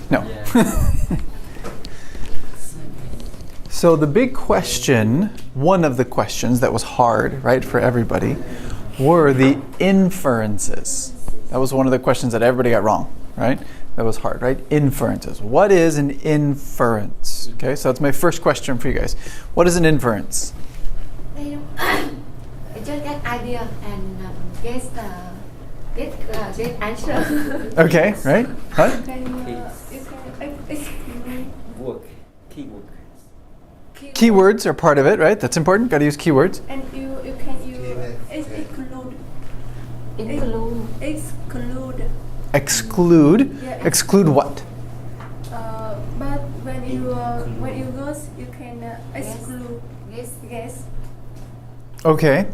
No. So the big question, one of the questions that was hard, right, for everybody, were the inferences. That was one of the questions that everybody got wrong, right? That was hard, right? Inferences. What is an inference? Okay, so that's my first question for you guys. What is an inference? Just get idea and guess answer. Okay, right? What? You can Work, keyword. Keywords are part of it, right? That's important. Got to use keywords. And you can use exclude. Exclude. Yeah. Exclude what? But when you go, you can exclude. Yes. Okay.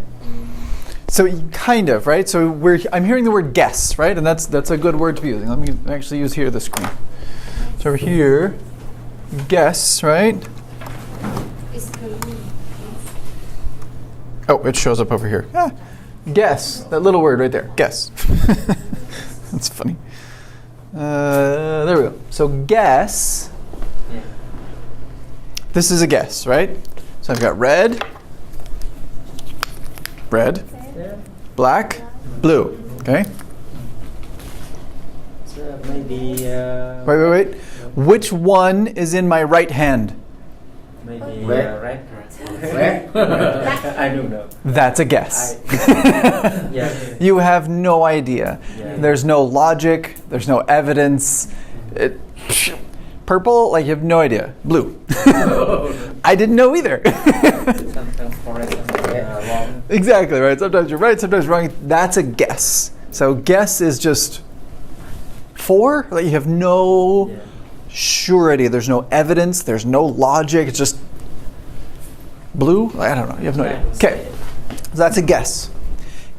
So kind of, right? So I'm hearing the word guess, right? And that's a good word to be using. Let me actually use here the screen. So over here, guess, right? Oh, it shows up over here. Guess, that little word right there. Guess. That's funny. There we go. So guess. This is a guess, right? So I've got red, black, blue. Okay. So maybe. Wait. Which one is in my right hand? Maybe Red. red. Red. I don't know. That's a guess. Yeah. You have no idea. Yeah. There's no logic. There's no evidence. Purple, like you have no idea. Blue. I didn't know either. Sometimes correct, sometimes wrong. Exactly, right? Sometimes you're right, sometimes wrong. That's a guess. So guess is just for, like you have no surety. There's no evidence. There's no logic. It's just blue? I don't know. You have no idea. Okay. So that's a guess.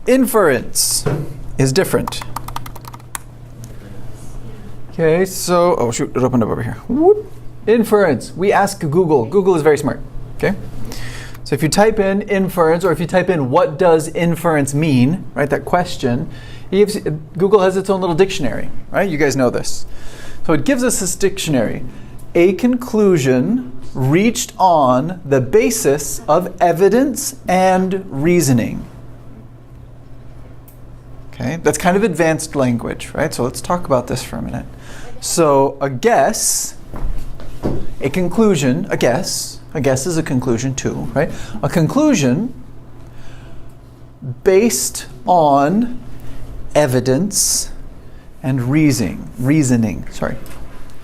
Inference is different. Okay, so, oh shoot, it opened up over here. Whoop. Inference. We ask Google. Google is very smart. Okay? So if you type in inference, or if you type in what does inference mean, right, that question, Google has its own little dictionary, right? You guys know this. So it gives us this dictionary. A conclusion reached on the basis of evidence and reasoning. Okay, that's kind of advanced language, right? So let's talk about this for a minute. So a guess, a conclusion, a guess is a conclusion too, right? A conclusion based on evidence and reasoning.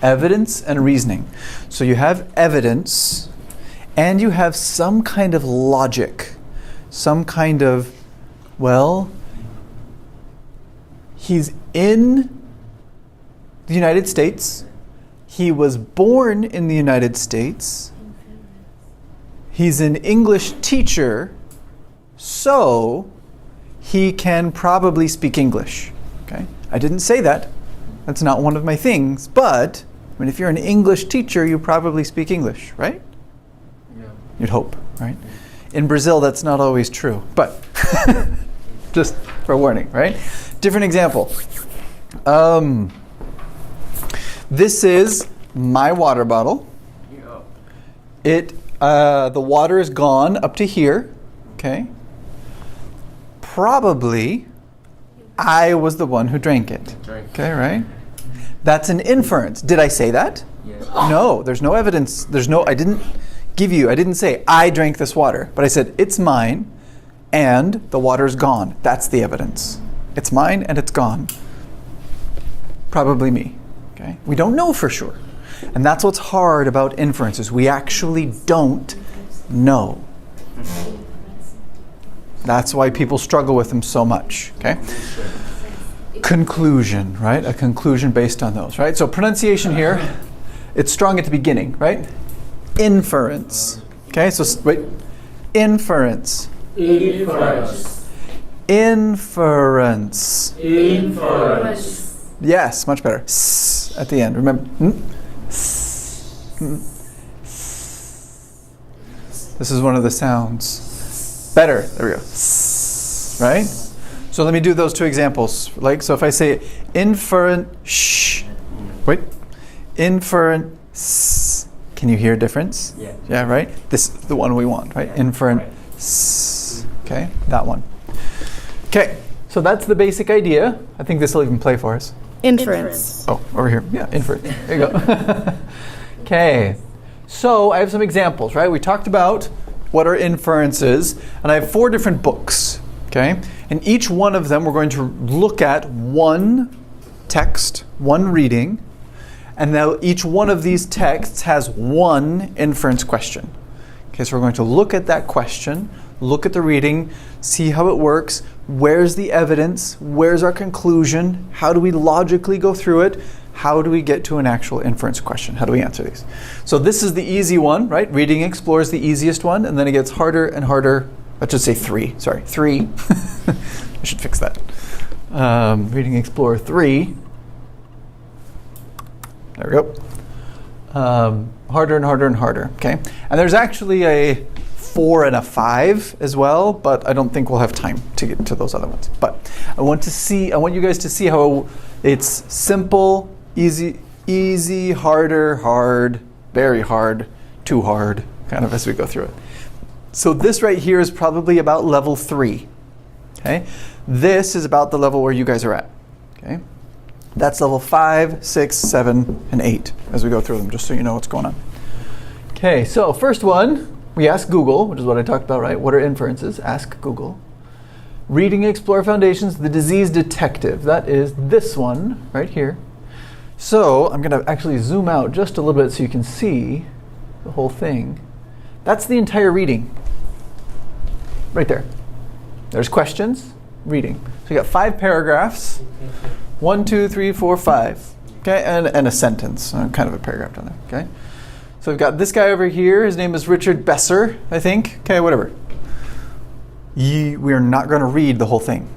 Evidence and reasoning. So you have evidence and you have some kind of logic, some kind of, well, he's in the United States. He was born in the United States. He's an English teacher, so he can probably speak English. Okay? I didn't say that. That's not one of my things, but I mean, if you're an English teacher, you probably speak English, right? Yeah. You'd hope, right? In Brazil, that's not always true, but just for warning, right? Different example. This is my water bottle. The water is gone up to here. Okay. Probably, I was the one who drank it. Okay, right? That's an inference. Did I say that? Yeah. No, there's no evidence. I didn't say I drank this water, but I said it's mine and the water's gone. That's the evidence. It's mine and it's gone. Probably me. Okay? We don't know for sure. And that's what's hard about inferences. We actually don't know. That's why people struggle with them so much. Okay? Conclusion, right? A conclusion based on those, right? So pronunciation here, it's strong at the beginning, right? Inference. Okay, so wait. Inference. Inference. Inference. Inference. Yes, much better. S at the end. Remember. This is one of the sounds. Better. There we go. Right? So let me do those two examples. So if I say inference, Inference. Can you hear a difference? Yeah. Yeah, right? This is the one we want, right? Inference. Okay, that one. Okay, so that's the basic idea. I think this will even play for us. Inference. Oh, over here. Yeah, inference. There you go. Okay, so I have some examples, right? We talked about what are inferences, and I have 4 different books, okay? And each one of them we're going to look at one text, one reading, and now each one of these texts has one inference question. Okay, so we're going to look at that question, look at the reading, see how it works, where's the evidence, where's our conclusion, how do we logically go through it, how do we get to an actual inference question, how do we answer these? So this is the easy one, right? Reading Explorer is the easiest one, and then it gets harder and harder. Let's just say 3, sorry, 3. I should fix that. Reading Explorer 3. There we go. Harder and harder and harder, okay? And there's actually a 4 and a 5 as well, but I don't think we'll have time to get to those other ones. But I want you guys to see how it's simple, easy, harder, hard, very hard, too hard, kind of as we go through it. So this right here is probably about level 3, okay? This is about the level where you guys are at, okay? That's level 5, 6, 7, and 8 as we go through them, just so you know what's going on. Okay, so first one, we ask Google, which is what I talked about, right? What are inferences? Ask Google. Reading Explorer Foundations, The Disease Detective. That is this one right here. So I'm going to actually zoom out just a little bit so you can see the whole thing. That's the entire reading. Right there. There's questions, reading. So you got 5 paragraphs. 1, 2, 3, 4, 5. Okay, and a sentence, kind of a paragraph down there. Okay, so we've got this guy over here. His name is Richard Besser, I think. Okay, whatever. We are not going to read the whole thing.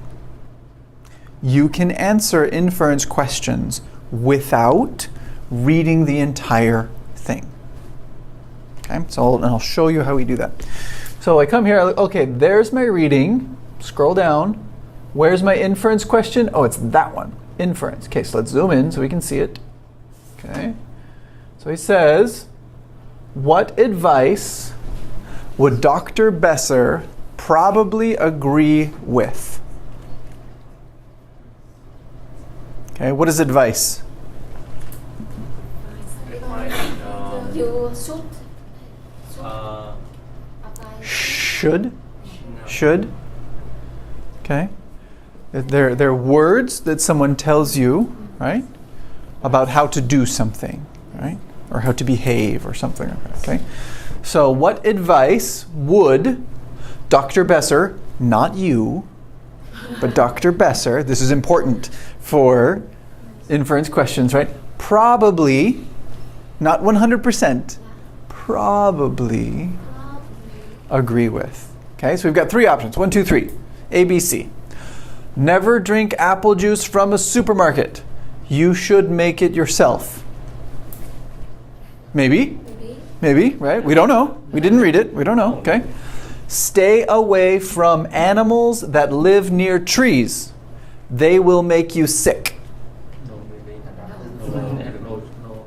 You can answer inference questions without reading the entire thing. Okay, so I'll show you how we do that. So I come here. Okay, there's my reading. Scroll down. Where's my inference question? Oh, it's that one. Inference. Okay, so let's zoom in so we can see it. Okay. So he says, what advice would Dr. Besser probably agree with? Okay, what is advice? You should apply. Should. Okay. They're words that someone tells you, right, about how to do something, right, or how to behave or something like that, okay? So what advice would Dr. Besser, not you, but Dr. Besser, this is important for inference questions, right, probably, not 100%, probably agree with. Okay, so we've got 3 options, 1, 2, 3, A, B, C. Never drink apple juice from a supermarket. You should make it yourself. Maybe, right? We don't know. We didn't read it. We don't know, okay? Stay away from animals that live near trees. They will make you sick.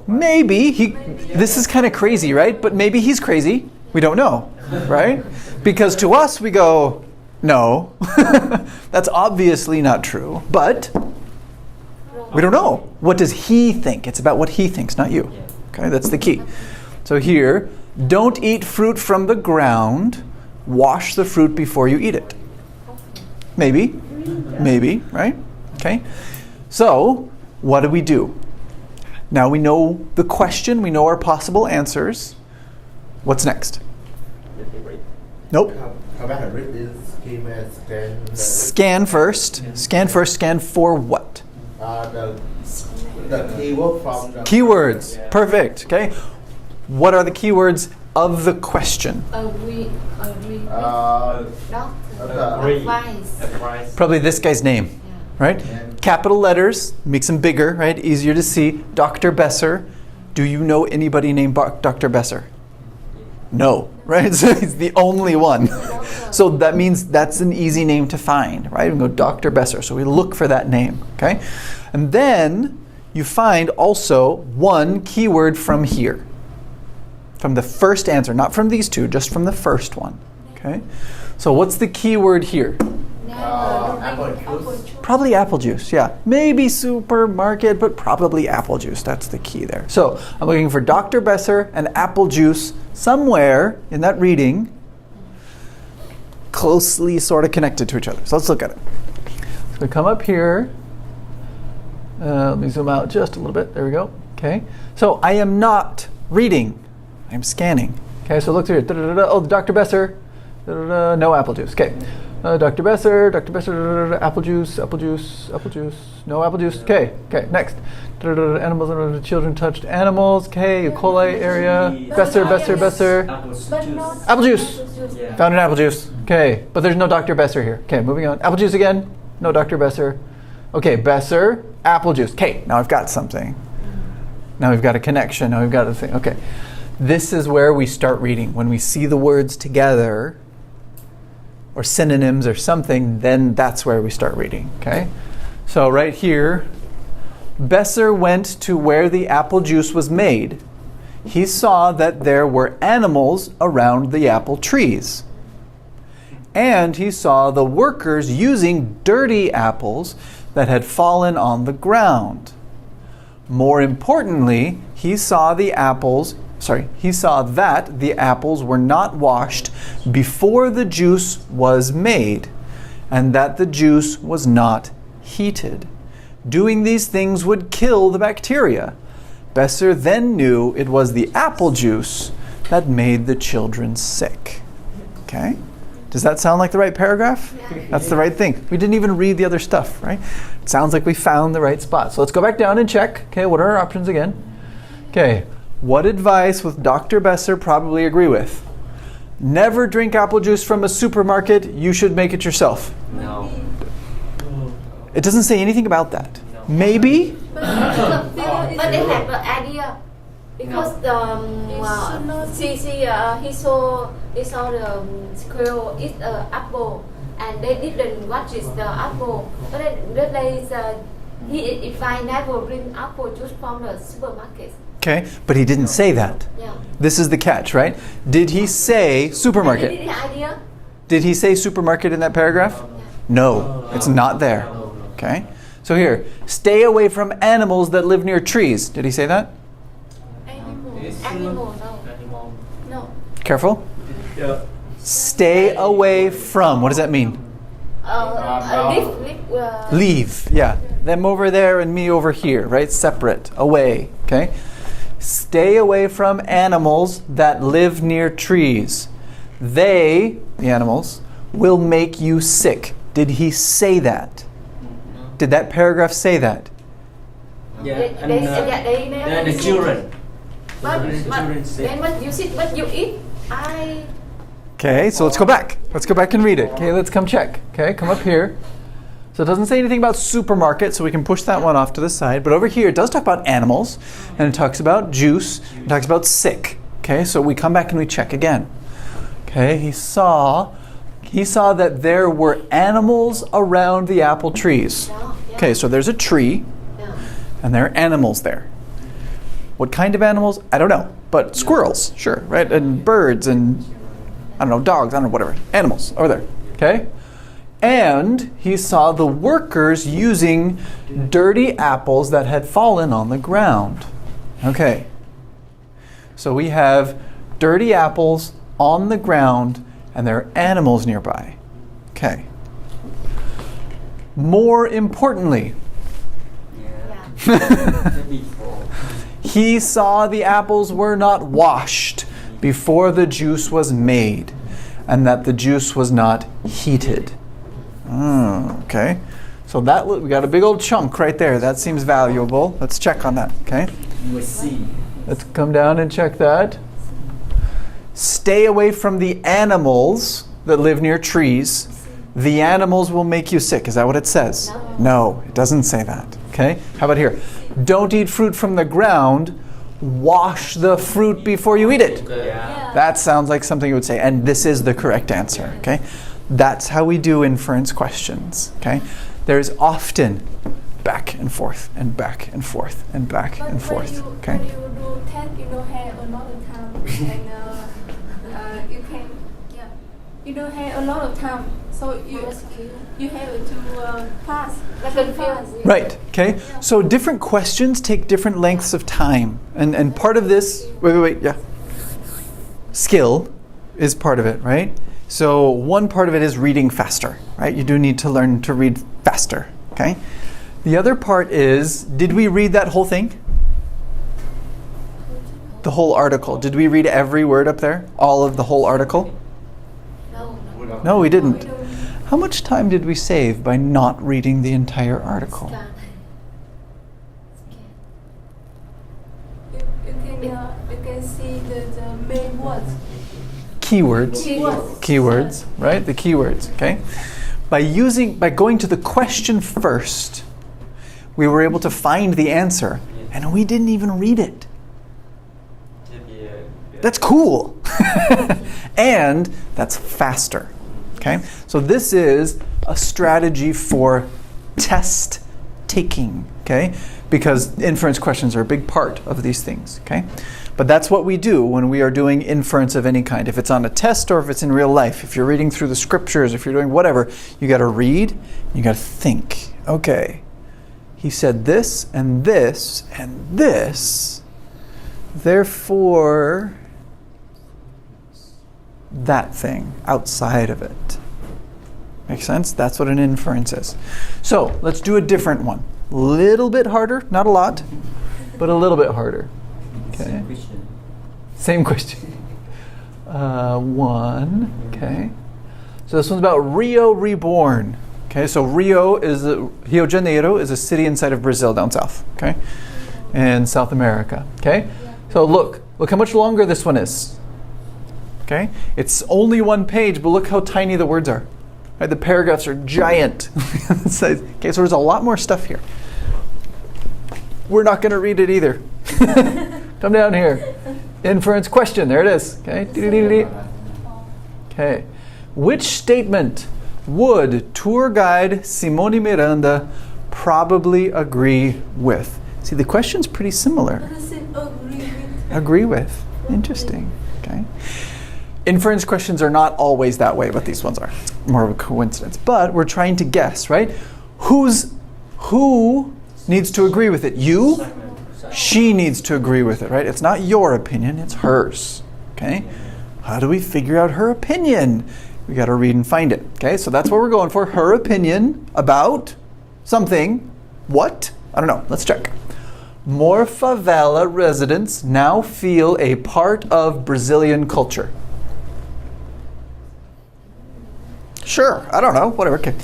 Maybe. This is kind of crazy, right? But maybe he's crazy. We don't know, right? Because to us, we go, no, that's obviously not true. But we don't know. What does he think? It's about what he thinks, not you. Okay, that's the key. So here, don't eat fruit from the ground. Wash the fruit before you eat it. Maybe, right? Okay. So, what do? Now we know the question, we know our possible answers. What's next? Nope. How about I read this scheme and scan? Scan first. Scan first. Scan for what? The keyword from the Keywords. Perfect. Okay. What are the keywords of the question? Agree. Agree. Advice. Probably this guy's name, right? Capital letters, makes them bigger, right? Easier to see. Dr. Besser. Do you know anybody named Dr. Besser? No, right? So he's the only one. So that means that's an easy name to find, right? We go Dr. Besser. So we look for that name, okay? And then you find also one keyword from here. From the first answer, not from these two, just from the first one. Okay? So what's the keyword here? Apple juice. Probably apple juice, yeah. Maybe supermarket, but probably apple juice. That's the key there. So I'm looking for Dr. Besser and apple juice somewhere in that reading, closely sort of connected to each other. So let's look at it. So we come up here. Let me zoom out just a little bit. There we go. Okay. So I am not reading. I'm scanning. Okay, so look through here. Oh, Dr. Besser. No apple juice. Okay. Dr. Besser, apple juice, apple juice, apple juice. No apple juice. Okay, next. Animals, children touched animals. Okay, E. coli area. Besser. Apple juice. Yeah. Found an apple juice. Okay, but there's no Dr. Besser here. Okay, moving on. Apple juice again. No Dr. Besser. Okay, Besser, apple juice. Okay, now I've got something. Now we've got a connection. Now we've got a thing. Okay, this is where we start reading. When we see the words together, or synonyms or something, then that's where we start reading, okay? So right here, Besser went to where the apple juice was made. He saw that there were animals around the apple trees. And he saw the workers using dirty apples that had fallen on the ground. More importantly, he saw that the apples were not washed before the juice was made, and that the juice was not heated. Doing these things would kill the bacteria. Besser then knew it was the apple juice that made the children sick. Okay? Does that sound like the right paragraph? Yeah. That's the right thing. We didn't even read the other stuff, right? It sounds like we found the right spot. So let's go back down and check. Okay, what are our options again? Okay, what advice would Dr. Besser probably agree with? Never drink apple juice from a supermarket. You should make it yourself. No. It doesn't say anything about that. Maybe? But they have an idea because he saw the squirrel eat apple and they didn't watch it the apple. But if I never bring apple juice from the supermarket. Okay, but he didn't say that. Yeah. This is the catch, right? Did he say supermarket? Any idea? Did he say supermarket in that paragraph? No, it's not there. Okay, so here, stay away from animals that live near trees. Did he say that? Animal, no. Careful. Yeah. Stay away from. What does that mean? Leave. Yeah. Them over there and me over here, right? Separate. Away. Okay? Stay away from animals that live near trees. They, the animals, will make you sick. Did he say that? Did that paragraph say that? Yeah. And the children. Then what you eat, Okay, so let's go back. Let's go back and read it. Okay, let's come check. Okay, come up here. So it doesn't say anything about supermarket, so we can push that one off to the side. But over here, it does talk about animals, and it talks about juice, it talks about sick. Okay, so we come back and we check again. Okay, he saw that there were animals around the apple trees. Okay, so there's a tree, and there are animals there. What kind of animals? I don't know. But squirrels, sure, right? And birds and, I don't know, dogs, I don't know, whatever. Animals over there, okay? And he saw the workers using dirty apples that had fallen on the ground. Okay. So we have dirty apples on the ground and there are animals nearby. Okay. More importantly, he saw the apples were not washed before the juice was made, and that the juice was not heated. Okay, so that we got a big old chunk right there. That seems valuable. Let's check on that. Okay, let's come down and check that. Stay away from the animals that live near trees. The animals will make you sick. Is that what it says? No, it doesn't say that. Okay, how about here? Don't eat fruit from the ground. Wash the fruit before you eat it. That sounds like something you would say, and this is the correct answer. Okay, that's how we do inference questions. Okay, there's often back and forth and back and forth and back But and forth. when you do test, you don't have a lot of time, and you can, you don't have a lot of time, so you have to pass. Right, okay? So different questions take different lengths of time. And part of this, wait, yeah. Skill is part of it, right? So one part of it is reading faster, right? You do need to learn to read faster, okay? The other part is, did we read that whole thing? The whole article. Did we read every word up there? All of the whole article? No, we didn't. How much time did we save by not reading the entire article? You can see the main words. Keywords, right? The keywords, okay? By going to the question first, we were able to find the answer, and we didn't even read it. That's cool. And that's faster. Okay? So this is a strategy for test taking, okay? Because inference questions are a big part of these things, okay? But that's what we do when we are doing inference of any kind. If it's on a test or if it's in real life, if you're reading through the scriptures, if you're doing whatever, you got to read, you got to think. Okay, he said this and this and this, therefore that thing outside of it. Make sense? That's what an inference is. So let's do a different one. Little bit harder, not a lot, but a little bit harder. Okay. Same question. One. Okay. So this one's about Rio Reborn. Okay. So Rio de Janeiro is a city inside of Brazil down south. Okay. In South America. Okay. So look how much longer this one is. Okay. It's only one page, but look how tiny the words are. Right, the paragraphs are giant. Okay, so there's a lot more stuff here. We're not going to read it either. Come down here. Inference question. There it is. Okay. Okay. Which statement would tour guide Simone Miranda probably agree with? See, the question's pretty similar. Agree with. Interesting. Okay. Inference questions are not always that way, but these ones are. More of a coincidence. But we're trying to guess, right? Who needs to agree with it? You? She needs to agree with it, right? It's not your opinion, it's hers. Okay? How do we figure out her opinion? We got to read and find it. Okay? So that's what we're going for. Her opinion about something. What? I don't know. Let's check. More favela residents now feel a part of Brazilian culture. Sure, I don't know, whatever. Okay.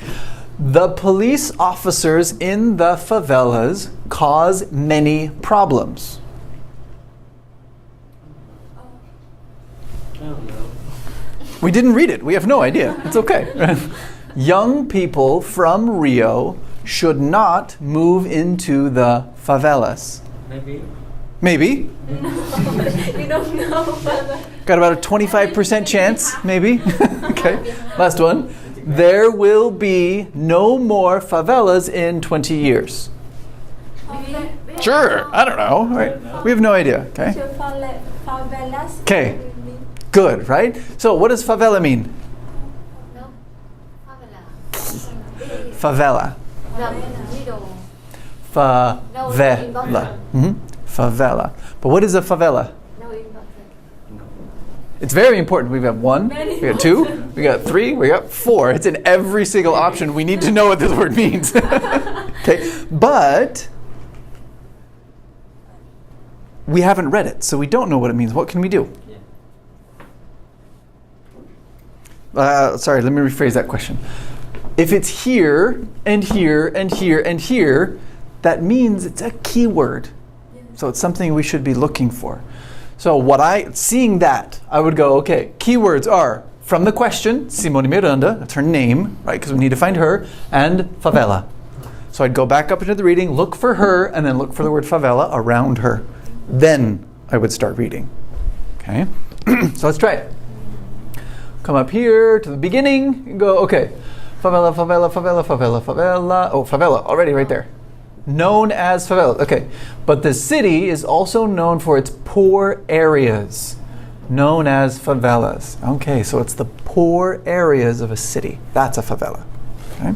The police officers in the favelas cause many problems. We didn't read it. We have no idea. It's okay. Young people from Rio should not move into the favelas. Maybe? You don't know. Got about a 25% chance, maybe. Okay, last one. There will be no more favelas in 20 years. Sure, I don't know. Right. We have no idea. Okay. Okay. Good, right? So what does favela mean? Favela. Favela. Favela. But what is a favela? It's very important. We got 1, we got 2, we got 3, we got 4. It's in every single option. We need to know what this word means. Okay, but we haven't read it, so we don't know what it means. What can we do? Sorry, let me rephrase that question. If it's here and here and here and here, that means it's a keyword. So it's something we should be looking for. So seeing that, I would go, okay, keywords are from the question, Simone Miranda, that's her name, right, because we need to find her, and favela. So I'd go back up into the reading, look for her, and then look for the word favela around her. Then I would start reading. Okay? So let's try it. Come up here to the beginning and go, okay, favela, favela, favela, favela, favela. Oh, favela, already right there. Known as favelas. Okay. But the city is also known for its poor areas. Known as favelas. Okay, so it's the poor areas of a city. That's a favela. Okay.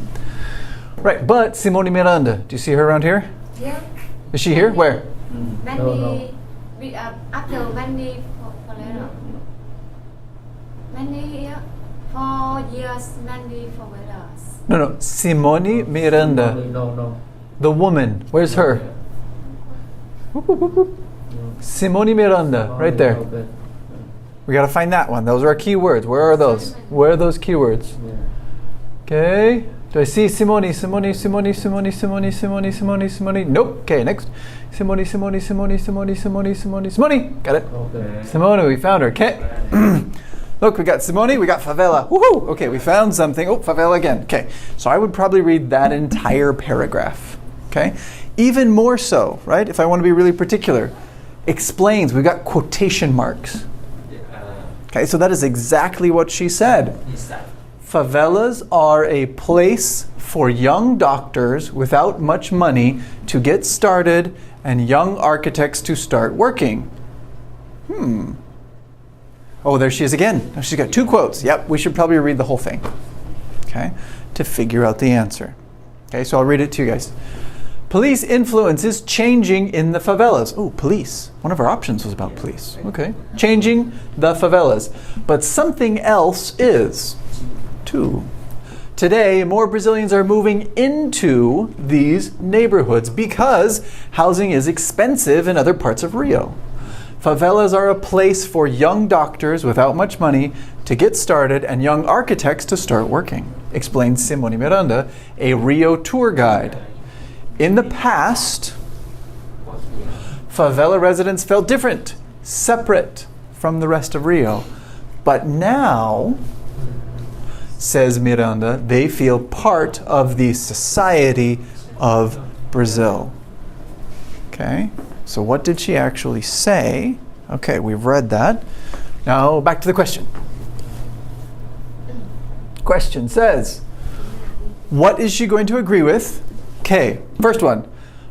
Right, but Simone Miranda, do you see her around here? Yeah. Is she here? Where? Many, after many, many 4 years, many favelas. No, Simone Miranda. No. The woman. Where's her? Whoop, whoop, whoop, whoop. Simone Miranda, right there. We got to find that one. Those are our key words. Where are those? Where are those keywords? Okay. Do I see Simone? Nope. Okay, next. Simone. Got it? Okay. Simone, we found her. Okay. Look, we got Simone, we got favela. Woohoo! Okay, we found something. Oh, favela again. Okay. So I would probably read that entire paragraph. Okay. Even more so, right? If I want to be really particular. Explains. We've got quotation marks. Okay, so that is exactly what she said. Favelas are a place for young doctors without much money to get started and young architects to start working. Oh, there she is again. She's got 2 quotes. Yep, we should probably read the whole thing. Okay, to figure out the answer. Okay, so I'll read it to you guys. Police influence is changing in the favelas. Oh, police. One of our options was about police. Okay. Changing the favelas. But something else is, too. Today, more Brazilians are moving into these neighborhoods because housing is expensive in other parts of Rio. Favelas are a place for young doctors without much money to get started and young architects to start working, explains Simone Miranda, a Rio tour guide. In the past, favela residents felt different, separate from the rest of Rio. But now, says Miranda, they feel part of the society of Brazil. Okay, so what did she actually say? Okay, we've read that. Now back to the question. Question says, what is she going to agree with? Okay, first one.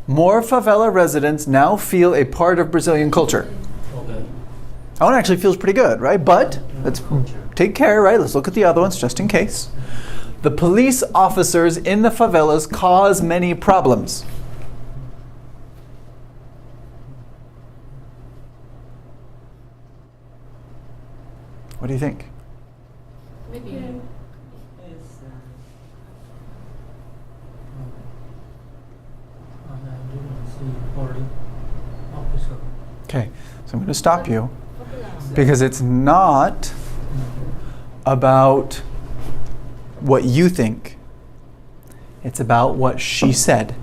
More favela residents now feel a part of Brazilian culture. Okay. That one actually feels pretty good, right? But let's take care, right? Let's look at the other ones just in case. The police officers in the favelas cause many problems. What do you think? Maybe. Okay, so I'm going to stop you because it's not about what you think. It's about what she said.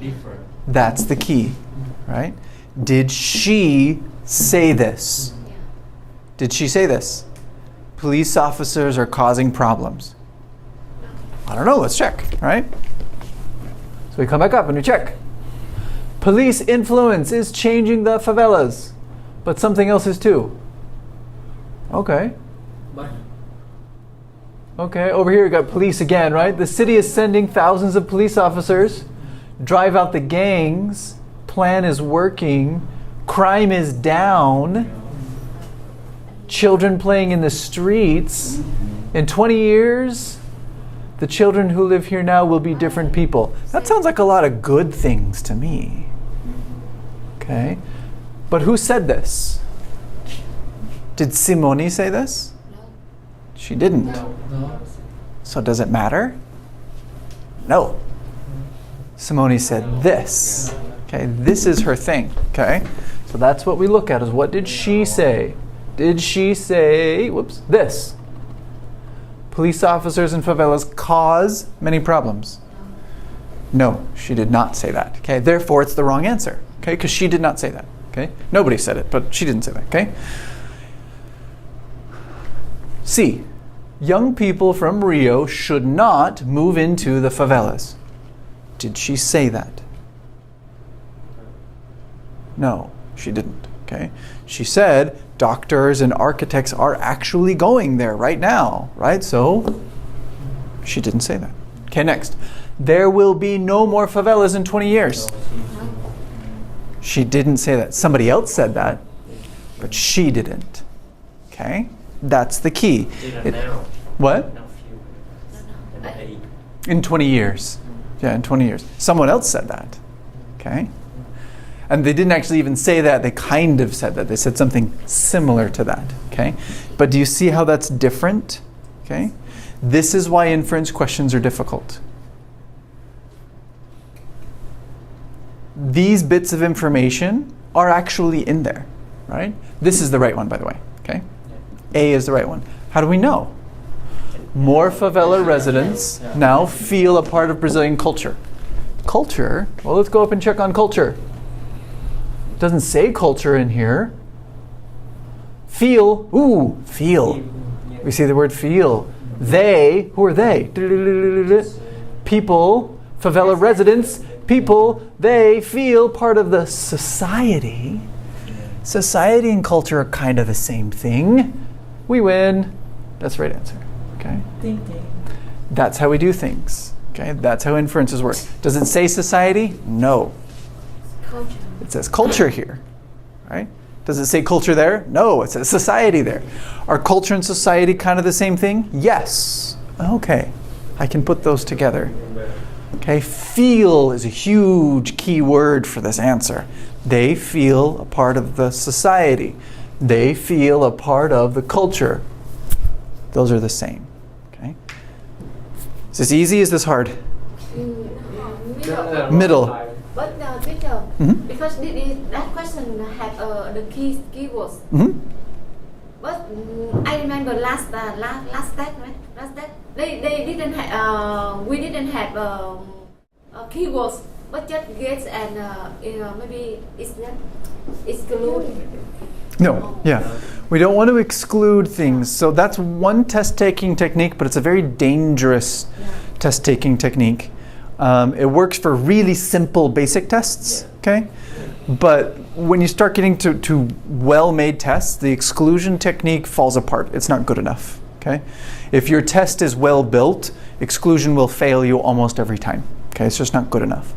Different. That's the key, right? Did she say this? Did she say this? Police officers are causing problems. I don't know, let's check, right? So we come back up and we check. Police influence is changing the favelas, but something else is too. Okay. Okay, over here we got police again, right? The city is sending thousands of police officers, drive out the gangs, plan is working, crime is down, children playing in the streets. In 20 years, the children who live here now will be different people. That sounds like a lot of good things to me. Okay, but who said this? Did Simone say this? No. She didn't. No. So does it matter? No. Simone said this. Okay, this is her thing. Okay, so that's what we look at is what did she say? Did she say, whoops, this? Police officers in favelas cause many problems. No, she did not say that. Okay, therefore it's the wrong answer. Okay, because she did not say that. Okay, nobody said it, but she didn't say that. Okay. C. Young people from Rio should not move into the favelas. Did she say that? No, she didn't. Okay, she said doctors and architects are actually going there right now, right? So she didn't say that. Okay, next. there will be no more favelas in 20 years. She didn't say that. Somebody else said that, but she didn't. Okay? That's the key. What? In 20 years. Yeah, in 20 years. Someone else said that. Okay? And they didn't actually even say that. They kind of said that. They said something similar to that. Okay? But do you see how that's different? Okay? This is why inference questions are difficult. These bits of information are actually in there, right? This is the right one, by the way. Okay? A is the right one. How do we know? More favela residents now feel a part of Brazilian culture. Culture? Well, let's go up and check on culture. It doesn't say culture in here. Feel. Ooh, feel. We see the word feel. They. Who are they? People. Favela residents. People. They feel part of the society. Society and culture are kind of the same thing. We win. That's the right answer. Okay? That's how we do things. Okay? That's how inferences work. Does it say society? No. Culture. It says culture here. Right? Does it say culture there? No. It says society there. Are culture and society kind of the same thing? Yes. Okay. I can put those together. Okay? Feel is a huge key word for this answer. They feel a part of the society. They feel a part of the culture. Those are the same. Okay? Is this easy? Is this hard? Middle. But teacher, because that question have the keywords. But I remember last step, right? Last step, they didn't have we didn't have keywords, but just guess and maybe it's not exclude. No, yeah. We don't want to exclude things. So that's one test-taking technique, but it's a very dangerous test-taking technique. It works for really simple basic tests, okay? But when you start getting to well-made tests, the exclusion technique falls apart. It's not good enough, okay? If your test is well-built, exclusion will fail you almost every time, okay? It's just not good enough.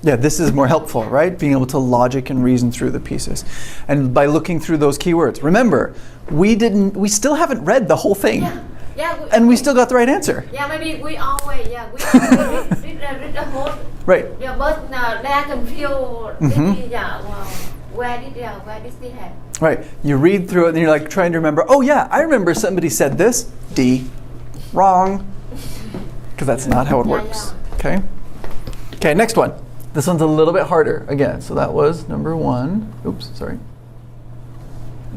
Yeah, this is more helpful, right? Being able to logic and reason through the pieces. And by looking through those keywords. Remember, we still haven't read the whole thing. And we still got the right answer. Yeah, maybe we always, read the whole. Right. Yeah, but they are confused. Where did they have? Right. You read through it and you're like trying to remember, oh yeah, I remember somebody said this. D. Wrong. Because that's not how it works. Okay? Okay, next one. This one's a little bit harder again. So that was number 1. Oops, sorry.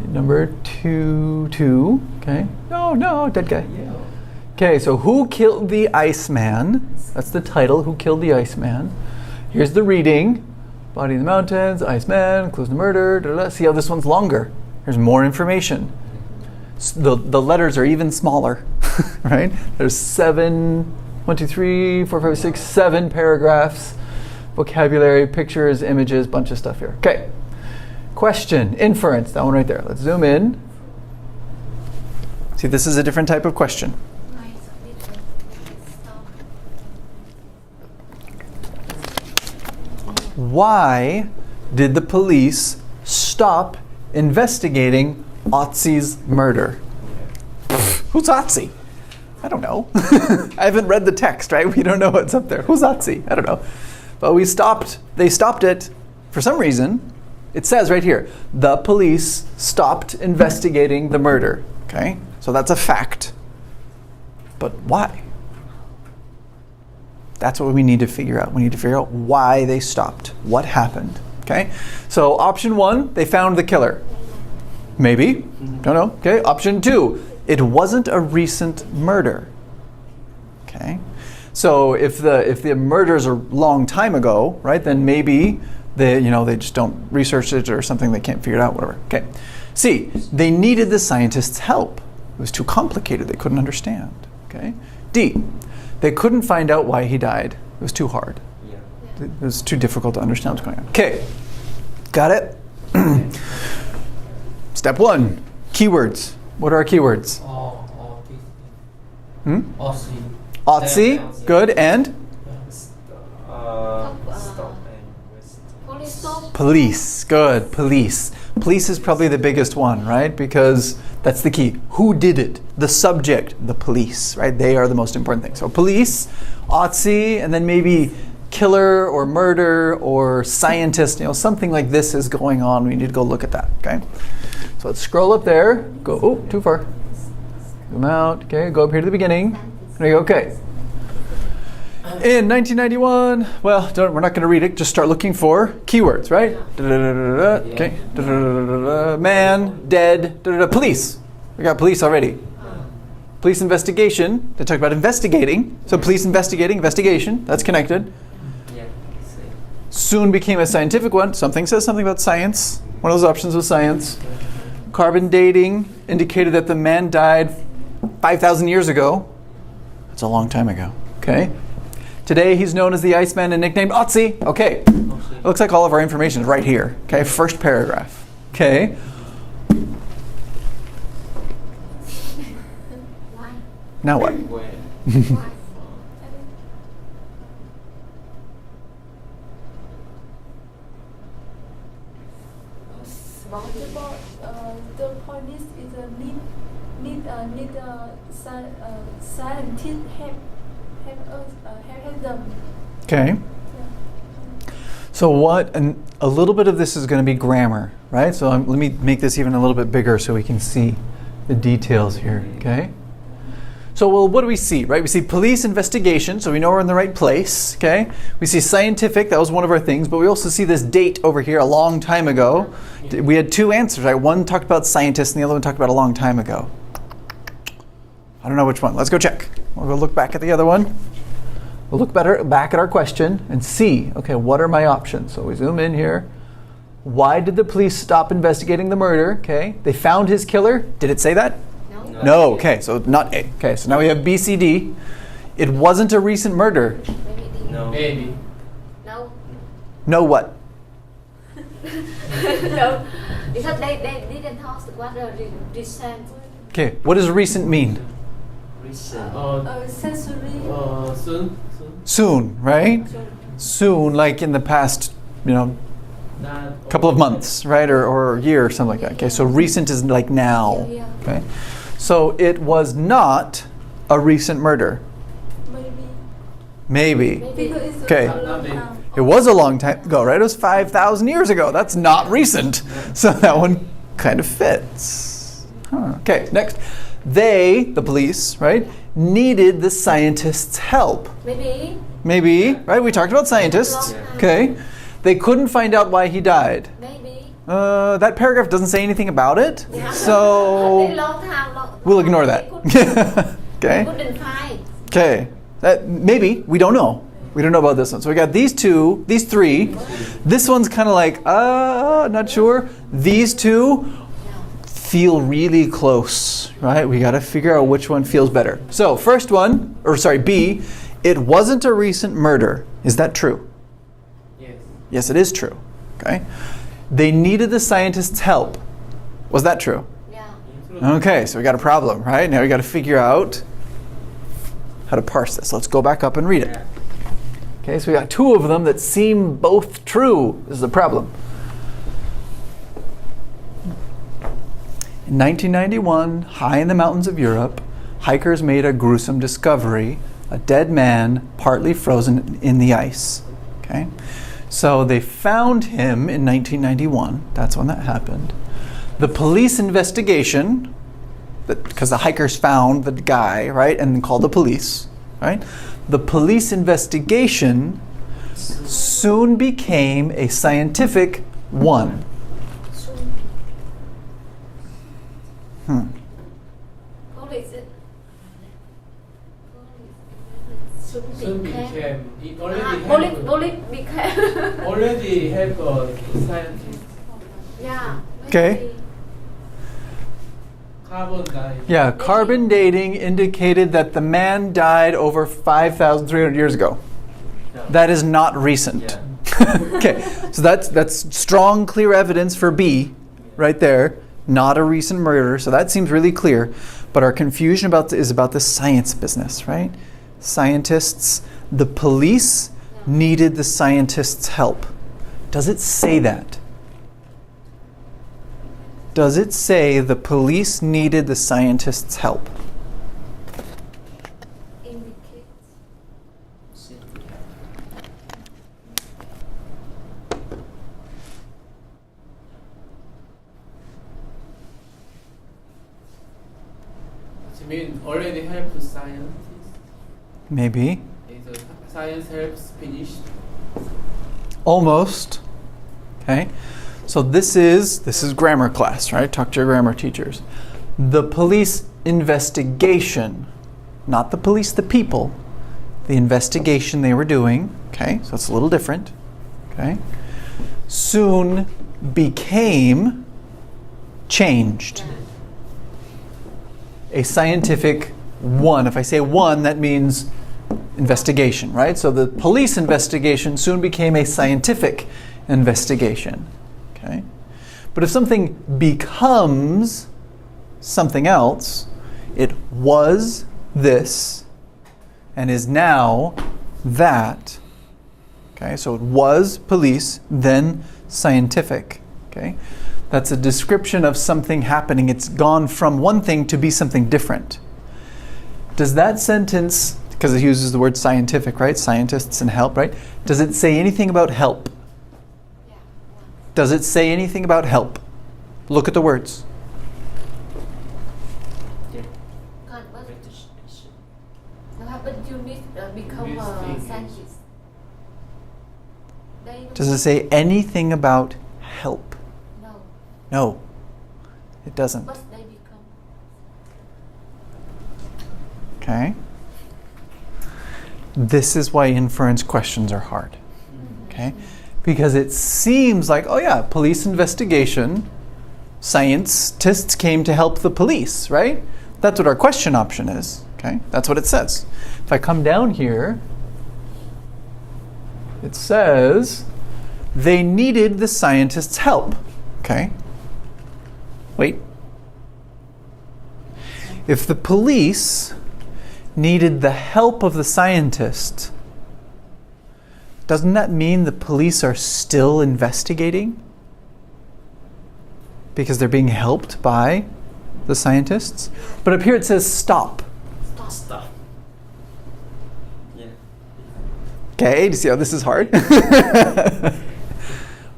Number 2. Okay. No, dead guy. Okay, so who killed the Iceman? That's the title. Who killed the Iceman? Here's the reading. Body in the mountains, Iceman, clues to murder. See how this one's longer. There's more information. The letters are even smaller, right? There's 7 paragraphs. Vocabulary, pictures, images, bunch of stuff here. Okay. Question, inference, that one right there. Let's zoom in. See, this is a different type of question. Why did the police stop investigating Otzi's murder? Who's Otzi? I don't know. I haven't read the text, right? We don't know what's up there. Who's Otzi? I don't know. But they stopped it for some reason. It says right here, the police stopped investigating the murder. Okay? So that's a fact. But why? That's what we need to figure out. We need to figure out why they stopped. What happened? Okay? So option 1, they found the killer. Maybe. Don't know. Okay? Option 2, it wasn't a recent murder. Okay? So if the murders are a long time ago, right, then maybe they just don't research it or something, they can't figure it out, whatever. Okay. C, they needed the scientists' help. It was too complicated, they couldn't understand. Okay. D, they couldn't find out why he died. It was too hard. It was too difficult to understand what's going on. Okay. Got it? Step 1, keywords. What are our keywords? Aussie. Otzi, good, and Stop and rest. Police stop. police, good, police. Police is probably the biggest one, right? Because that's the key. Who did it? The subject, the police, right? They are the most important thing. So police, Otzi, and then maybe killer or murder or scientist, something like this is going on. We need to go look at that, okay? So let's scroll up there. Go, oh, too far. Zoom out, okay, go up here to the beginning. There you go, okay. In 1991, well, we're not going to read it, just start looking for keywords, right? Okay. Man, dead, police. We got police already. Police investigation, they talked about investigating. So police investigating, investigation, that's connected. Yeah. Soon became a scientific one. Something says something about science. One of those options was science. Carbon dating indicated that the man died 5,000 years ago. That's a long time ago. Okay. Today he's known as the Iceman and nicknamed Otzi. Okay. It looks like all of our information is right here. Okay. First paragraph. Okay. Why? Now what? Why? The police is a need scientist help them. Okay. Yeah. So what, and a little bit of this is going to be grammar, right? So let me make this even a little bit bigger so we can see the details here, okay? So, well, what do we see, right? We see police investigation, so we know we're in the right place, okay? We see scientific, that was one of our things, but we also see this date over here a long time ago. We had two answers, right? One talked about scientists and the other one talked about a long time ago. I don't know which one. Let's go check. We'll go look back at the other one. We'll look back at our question and see, okay, what are my options? So we zoom in here. Why did the police stop investigating the murder? Okay, they found his killer. Did it say that? No. No, okay, so not A. Okay, so now we have B, C, D. It wasn't a recent murder. Maybe D. No. Maybe. No. No what? No. Because they didn't talk what recent. Okay, what does recent mean? Recent. Sensory. Soon. Soon, right? Soon, like in the past, That. couple of months, right? Or a year or something like that. Okay, so recent is like now. Yeah. Okay, so it was not a recent murder. Maybe. Because it's Okay. a long time. It was a long time ago, right? It was 5,000 years ago. That's not recent. So that one kind of fits. Huh. Okay, next. They, the police, right, needed the scientists' help. Maybe, right? We talked about scientists. Okay. They couldn't find out why he died. Maybe. That paragraph doesn't say anything about it. Yeah. So we'll ignore that. Okay. Couldn't find. Okay. Maybe. We don't know. We don't know about this one. So we got these two, these three. This one's kind of like, not sure. These two feel really close, right? We got to figure out which one feels better. So first one, B, it wasn't a recent murder. Is that true? Yes. Yes, it is true. Okay. They needed the scientists' help. Was that true? Yeah. Okay, so we got a problem, right? Now we got to figure out how to parse this. Let's go back up and read it. Okay, so we got two of them that seem both true. This is the problem. In 1991, high in the mountains of Europe, hikers made a gruesome discovery: a dead man partly frozen in the ice. Okay, so they found him in 1991. That's when that happened. The police investigation, because the hikers found the guy, right, and called the police, right? The police investigation soon became a scientific one. Soon became. It Police became. already have a scientist. Yeah. Okay. Carbon died. Yeah, carbon dating indicated that the man died over 5,300 years ago. No. That is not recent. Yeah. Okay, so that's strong, clear evidence for B, right there. Not a recent murder, so that seems really clear. But our confusion is about the science business, right? Scientists, the police needed the scientists' help. Does it say that? Does it say the police needed the scientists' help? You mean already help scientists? Maybe. Is the science helps finished? Almost. Okay. So this is grammar class, right? Talk to your grammar teachers. The police investigation, not the police, the people, the investigation they were doing, okay? So it's a little different, okay? Soon became changed. A scientific one. If I say one, that means investigation, right? So the police investigation soon became a scientific investigation. Okay? But if something becomes something else, it was this and is now that. Okay? So it was police, then scientific. Okay? That's a description of something happening. It's gone from one thing to be something different. Does that sentence, because it uses the word scientific, right? Scientists and help, right? Does it say anything about help? Does it say anything about help? Look at the words. But you need become a scientist. Does it say anything about help? No. No, it doesn't. But they become. Okay? This is why inference questions are hard. Okay? Because it seems like, oh yeah, police investigation, scientists came to help the police, right? That's what our question option is. Okay? That's what it says. If I come down here, it says they needed the scientists' help. Okay? Wait. If the police needed the help of the scientist, doesn't that mean the police are still investigating? Because they're being helped by the scientists? But up here it says stop. Stop. Yeah. Okay, do you see how this is hard?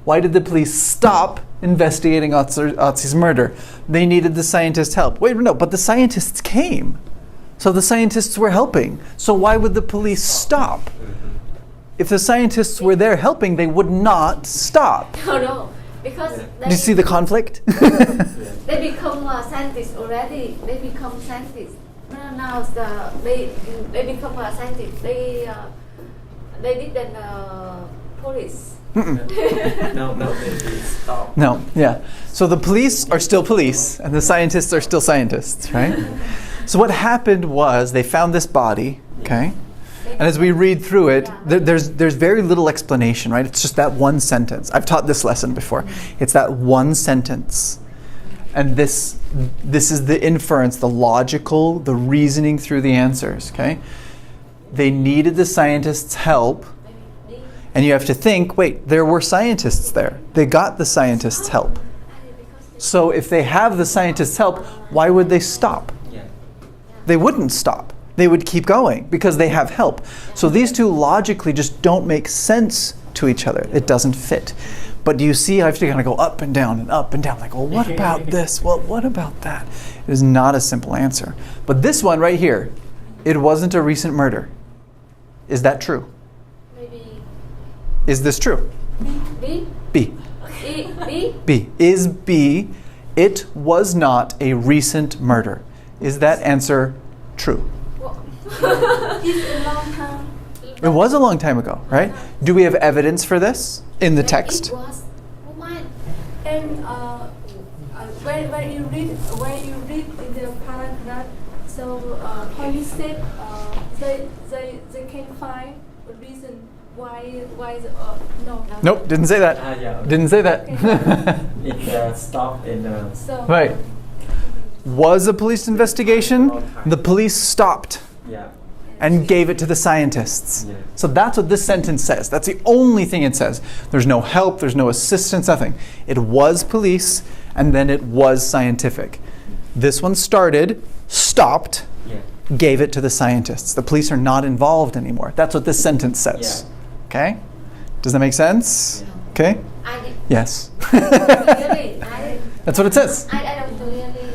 Why did the police stop investigating Otzi's murder? They needed the scientists' help. Wait, no, but the scientists came. So the scientists were helping. So why would the police stop? If the scientists were there helping, they would not stop. No, because Do you see the conflict? they become scientists already. They become scientists. Now they become a scientist. They didn't police. No, they stop. No, yeah. So the police are still police, and the scientists are still scientists, right? So what happened was they found this body, okay? And as we read through it, there's very little explanation, right? It's just that one sentence. I've taught this lesson before. It's that one sentence. And this is the inference, the logical, the reasoning through the answers, okay? They needed the scientists' help. And you have to think, wait, there were scientists there. They got the scientists' help. So if they have the scientists' help, why would they stop? They wouldn't stop. They would keep going because they have help. So these two logically just don't make sense to each other. It doesn't fit. But do you see I have to kind of go up and down and up and down? Like, well, what about this? Well, what about that? It is not a simple answer. But this one right here, it wasn't a recent murder. Is that true? Maybe. Is this true? B. B. B. B. Is B, it was not a recent murder. Is that answer true? It's a long time. It was a long time ago, right? Do we have evidence for this in the text? It was. Oh my. And when you read in the paragraph, so police said they can find a reason why no. Nope, didn't say that. Yeah. Didn't say that. It stopped in the. So Right. was a police investigation. The police stopped Yeah. and gave it to the scientists. Yeah. So that's what this sentence says. That's the only thing it says. There's no help, there's no assistance, nothing. It was police, and then it was scientific. This one started, stopped, Yeah. gave it to the scientists. The police are not involved anymore. That's what this sentence says. Yeah. Okay? Does that make sense? Okay? I did Yes. clearly. That's what it says. I don't clearly.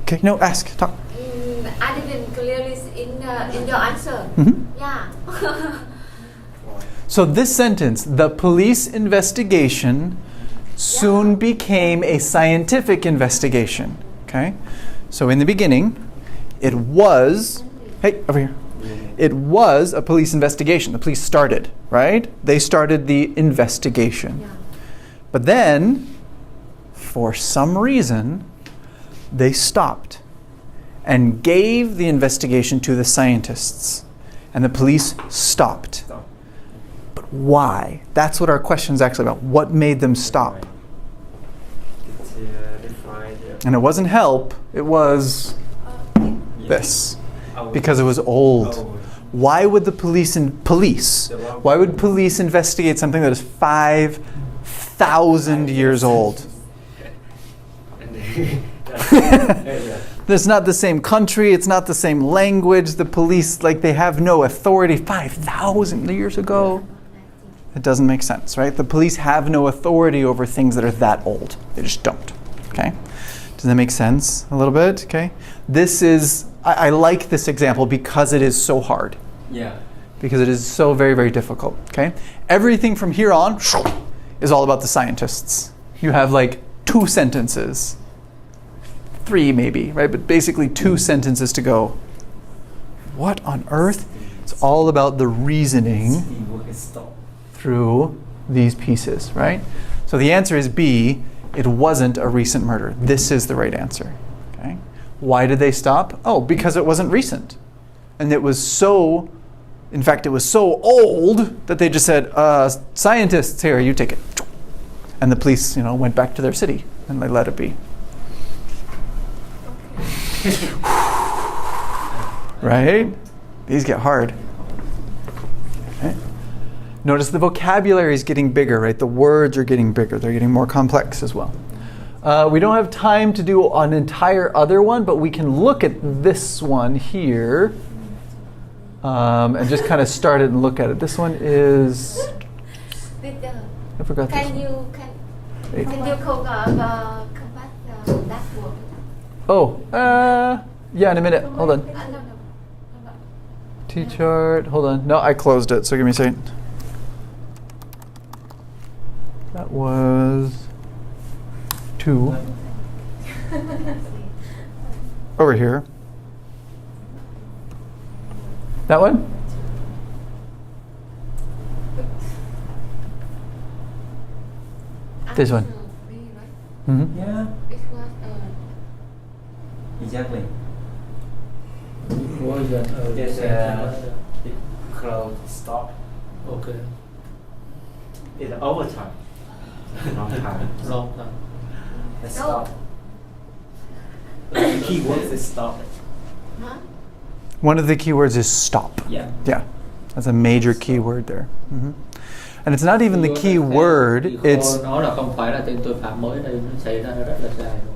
Okay, no, ask, talk. I didn't clearly in your answer. Mhm. Yeah. So this sentence, the police investigation soon became a scientific investigation. Okay? So in the beginning, it was, hey, over here. It was a police investigation. The police started, right? They started the investigation. Yeah. But then, for some reason, they stopped and gave the investigation to the scientists. And the police stopped. Stop. But why? That's what our question is actually about. What made them stop? It's defined. And it wasn't help, it was this. Because it was old. Why would the police why would police investigate something that is 5,000 years old? It's not the same country, it's not the same language. The police, they have no authority 5,000 years ago. It doesn't make sense, right? The police have no authority over things that are that old. They just don't, okay? Does that make sense a little bit, okay? This is, I like this example because it is so hard. Yeah. Because it is so very, very difficult, okay? Everything from here on is all about the scientists. You have 2 sentences. 3 maybe, right? But basically 2 sentences to go. What on earth? It's all about the reasoning through these pieces, right? So the answer is B, it wasn't a recent murder. This is the right answer, okay? Why did they stop? Oh, because it wasn't recent. And it was so, in fact, it was so old that they just said, scientists, here, you take it. And the police, went back to their city and they let it be. Right? These get hard. Okay. Notice the vocabulary is getting bigger, right? The words are getting bigger. They're getting more complex as well. We don't have time to do an entire other one, but we can look at this one here and just kind of start it and look at it. This one is... I forgot this one. Can you come back that word? Oh, yeah, in a minute. Hold on. No. T-chart. Hold on. No, I closed it, so give me a second. That was 2. Over here. That one? This one. Mm-hmm. Yeah. It was Exactly. What is that? There's a crowd stop. Okay. It's overtime. Long time. Long time. Let's stop. The key word is stop. huh? One of the keywords is stop. Yeah. Yeah, that's a major keyword there. Mm-hmm. And it's not even the key word, it's... Nó là không phải là tên tội phạm mới đây, nó xảy ra nó rất là dài rồi.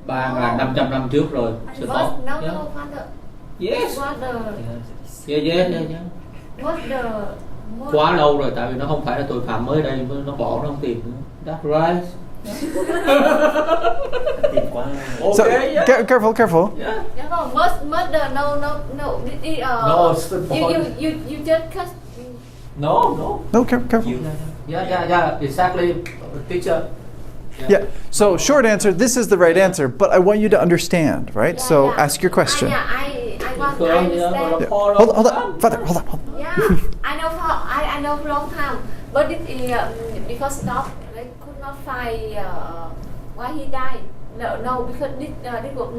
3.500 năm trước rồi. It Stop. was no Yeah. father. Yes. It was the Yeah. what the Quá lâu rồi, tại vì nó không phải là tội phạm mới đây, nó bỏ nó không tìm nữa. That's right. Tìm quá. So, Okay, yeah. careful. Yeah. Yeah, no, murder, no. No, it's the point. You just cut. No. No, careful. Yeah, exactly, teacher. Yeah, so short answer, this is the right answer, but I want you to understand, right? Yeah, So yeah. ask your question. I want. I Yeah, understand. Yeah. Hold on, Father, hold on. Yeah, I know for long time, but it because stop, they could not find why he died. No, because this was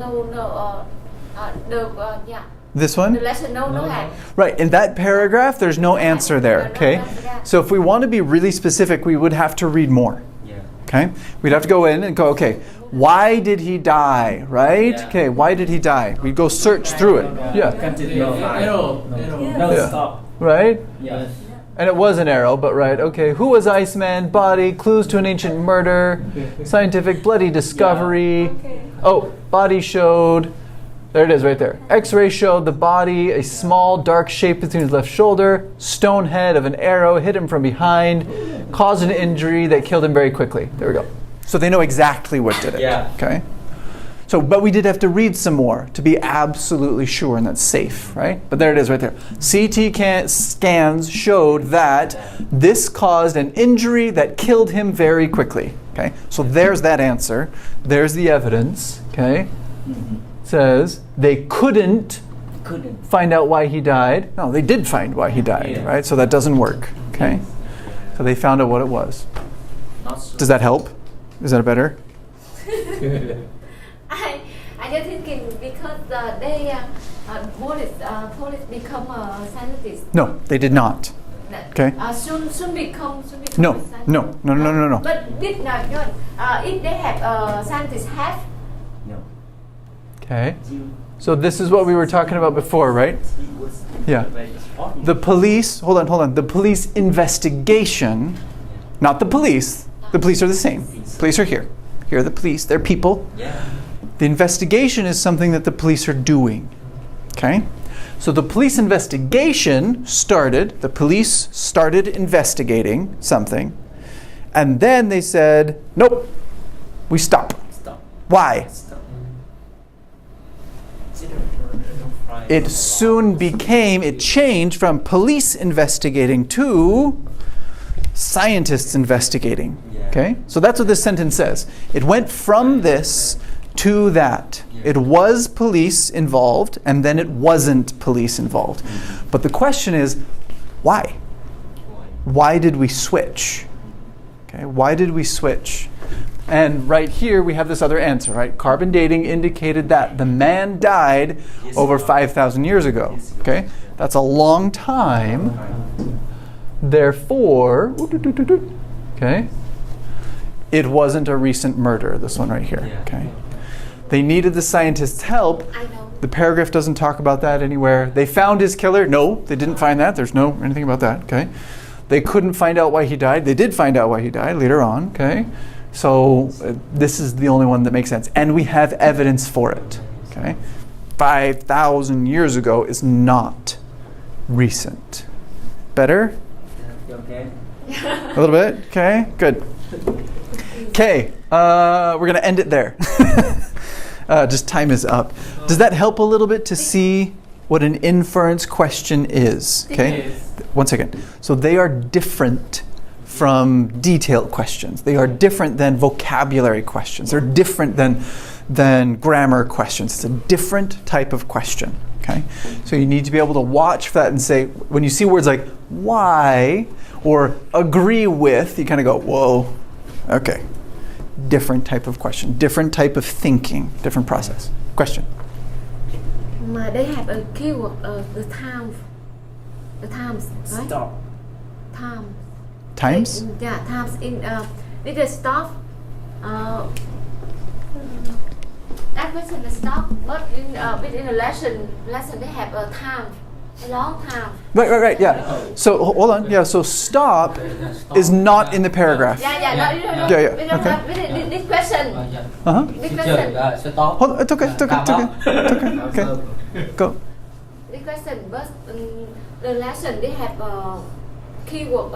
yeah. This The one? lesson no had. Right, in that paragraph, there's no answer there, okay? So if we want to be really specific, we would have to read more. Yeah. Okay? We'd have to go in and go, okay, why did he die, right? Yeah. Okay, why did he die? We'd go search through it. Yeah. Continue. Arrow. No, Yeah. stop. Right? Yes. And it was an arrow, but right, okay. Who was Iceman? Body, clues to an ancient murder, scientific bloody discovery. Okay. Oh, body showed, there it is right there. X-ray showed the body, a small dark shape between his left shoulder, stone head of an arrow hit him from behind, caused an injury that killed him very quickly. There we go. So they know exactly what did it. Yeah. Okay. So, but we did have to read some more to be absolutely sure, and that's safe, right? But there it is right there. CT scans showed that this caused an injury that killed him very quickly. Okay. So there's that answer. There's the evidence. Okay. Says they couldn't find out why he died. No, they did find why he died, Yeah. right? So that doesn't work. Okay. So they found out what it was. Not so. Does that help? Is that better? I just thinking because police become scientists. No, they did not. Okay. Soon become No, scientists. no. But did not. If they have scientists have. No. Okay. So this is what we were talking about before, right? It was Yeah. very important. The police, hold on. The police investigation, not the police. The police are the same. Police are here. Here are the police. They're people. Yeah. The investigation is something that the police are doing. Okay? So the police investigation started, the police started investigating something, and then they said, nope, we stop. Stop. Why? Stop. It soon became, it changed from police investigating to scientists investigating. Yeah. Okay? So that's what this sentence says. It went from this to that. Yeah. It was police involved, and then it wasn't police involved. But the question is, why? Why did we switch? Okay, why did we switch? And right here we have this other answer, right? Carbon dating indicated that the man died over 5,000 years ago. Okay? That's a long time. Therefore, okay, it wasn't a recent murder, this one right here. Okay? They needed the scientists' help. I know. The paragraph doesn't talk about that anywhere. They found his killer. No, they didn't find that. There's no anything about that. Okay? They couldn't find out why he died. They did find out why he died later on. Okay? So this is the only one that makes sense. And we have evidence for it. Okay? 5,000 years ago is not recent. Better? Okay. A little bit? Okay, good. Okay, we're going to end it there. Just time is up. Does that help a little bit to see what an inference question is? Okay? Yes. 1 second. So they are different from detailed questions. They are different than vocabulary questions. They're different than grammar questions. It's a different type of question. Okay? So you need to be able to watch for that and say, when you see words like why or agree with, you kind of go, whoa, okay. Different type of question, different type of thinking, different process. Question? They have a keyword, the times, right? Stop. Time. Times? Yeah, times in did they stop? That question is stop, but within a lesson they have a time, a long time. Right, yeah. So hold on. Yeah, so stop is not in the paragraph. No. Yeah, okay. This question. Uh-huh. This question. Stop. Hold on, it's okay. Okay. Go. This question, but the lesson they have a keyword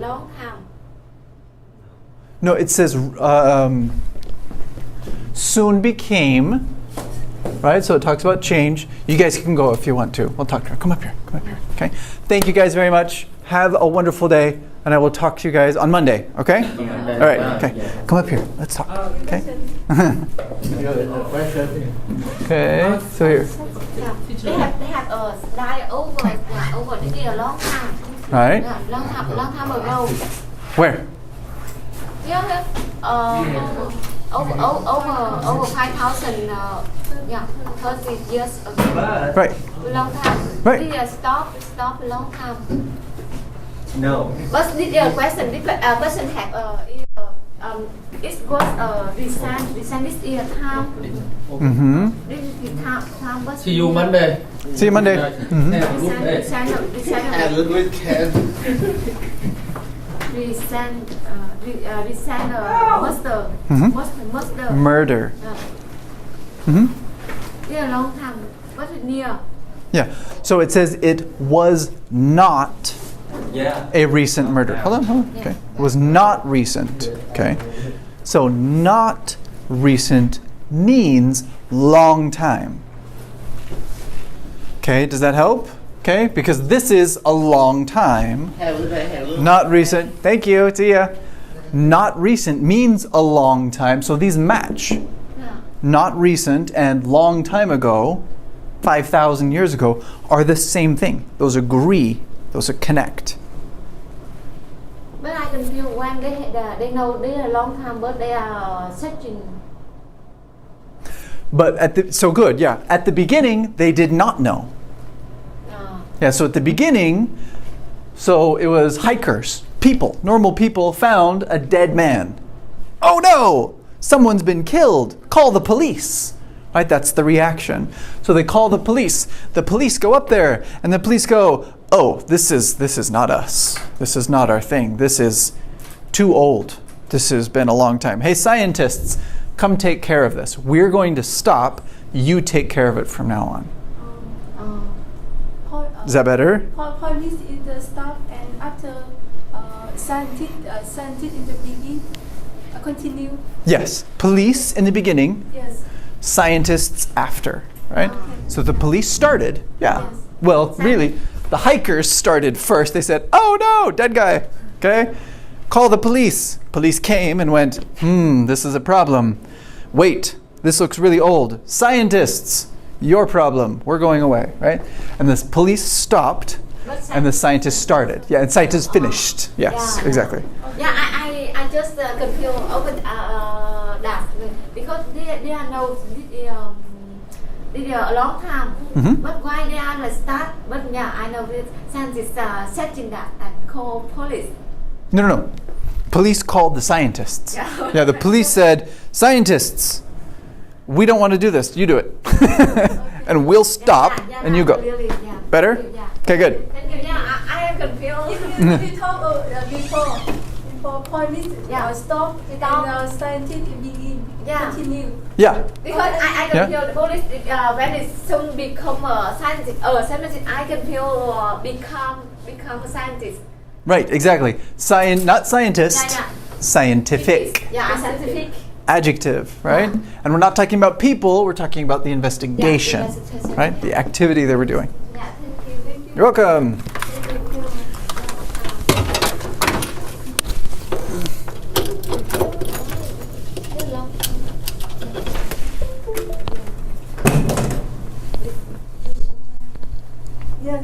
long time. No, it says soon became, right? So it talks about change. You guys can go if you want to. We'll talk to her. Come up here. Okay. Thank you guys very much. Have a wonderful day, and I will talk to you guys on Monday. Okay? All right. Okay. Come up here. Let's talk. Okay. Okay. So here. Yeah. They have a die over the long time. Right. Yeah, long time ago. Where? Yeah. Over 5,000. Yeah, 30 years ago. Right. Long time. Right. They stop a long time. No. But the question have It was recent this year time. Mm-hmm. This is the time was See you Monday. See you Monday. Mm-hmm. Recent Murder. Mm-hmm. Yeah, long time. What's it near? Yeah. So it says it was not Yeah. a recent murder. Hold on. Okay. It was not recent. Okay. So not recent means long time. Okay, does that help? Okay, because this is a long time. Not recent. Thank you. See ya. Not recent means a long time. So these match. Yeah. Not recent and long time ago, 5,000 years ago, are the same thing. Those agree. Those connect. But I can feel when they know they are long time, but they are searching. But so good, yeah. At the beginning, they did not know. Yeah, so at the beginning, so it was hikers, people, normal people found a dead man. Oh no! Someone's been killed. Call the police. Right, that's the reaction. So they call the police. The police go up there, and the police go, "Oh, this is not us. This is not our thing. This is too old. This has been a long time. Hey, scientists, come take care of this. We're going to stop. You take care of it from now on." Is that better? Police is the stop, and after scientist in the beginning continue. Yes, police in the beginning, Yes. scientists after, right? Okay. So the police started, yeah. Yes. Well, really, the hikers started first. They said, "Oh no, dead guy." Okay? Call the police. Police came and went, this is a problem. Wait, this looks really old. Scientists, your problem. We're going away, right? And the police stopped and the scientists started. Yeah, and scientists finished. Yes, Yeah. exactly. Yeah, I just confused over that because they are no they are a long time. Mhm. But why they are start? But yeah, I know that scientists searching that and call police. No. Police called the scientists. Yeah. Yeah, the police said, "Scientists, we don't want to do this. You do it." And we'll stop and you go. Really, yeah. Better? Yeah. Okay, good. Thank you. Yeah, I am confused. We talk before police stop and scientist begin Yeah. continue. Yeah. Because I can feel the police when it soon become a scientist. Scientist, I can feel become a scientist. Right, exactly. Not scientist, Yeah. scientific. Yeah, scientific. Adjective, right? And we're not talking about people, we're talking about the investigation, investigation, right? yeah. The activity they were doing. Yeah, thank you. You're welcome. Yeah.